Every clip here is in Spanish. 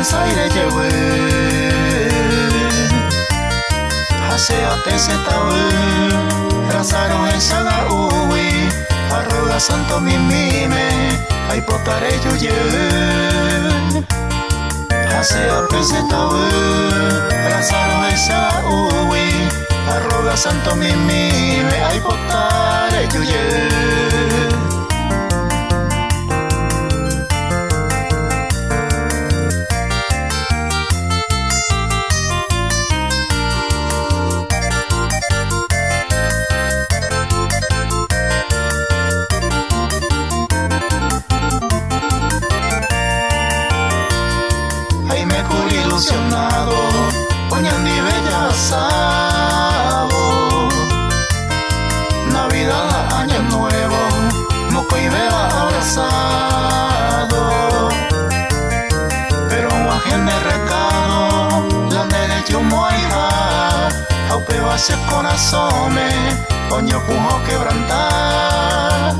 pensaire lleve haseate setawe rasaron ensaga uwi arroga santo mimime ay potare yuye haseate setawe rasaron ensaga uwi arroga santo mimime ay potare yuye. Ilusionado, Oñandi bella sabo, Navidad, año nuevo, moco y beba abrazado. Pero un agente recado, la derecha moija, aupe va a ser corazón, oño pujo quebrantar.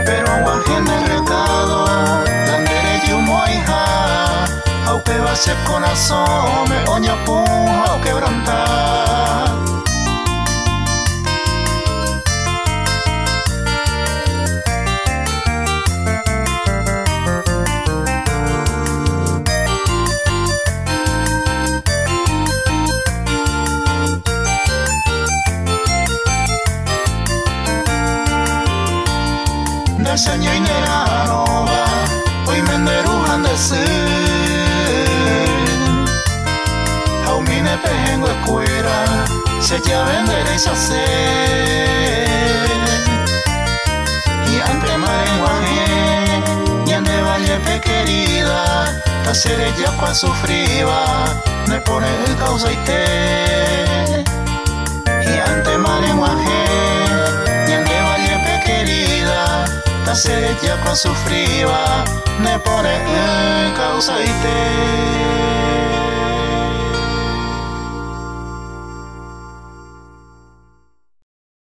Pero un agente recado, la derecha moija, aupe va a ser corazón, oña puja o quebrantar. Del señor y nera nova, hoy me enderujan de ser. Aumine pejengo escuera, se ya vender y hacer. Y ante marenguaje, y ande valle pequerida, ta seré ya pa sufriba, me pone el causa y te. Y ante marenguaje, y ande valle pequerida, ta seré ya pa sufriba, me pone el causa y te.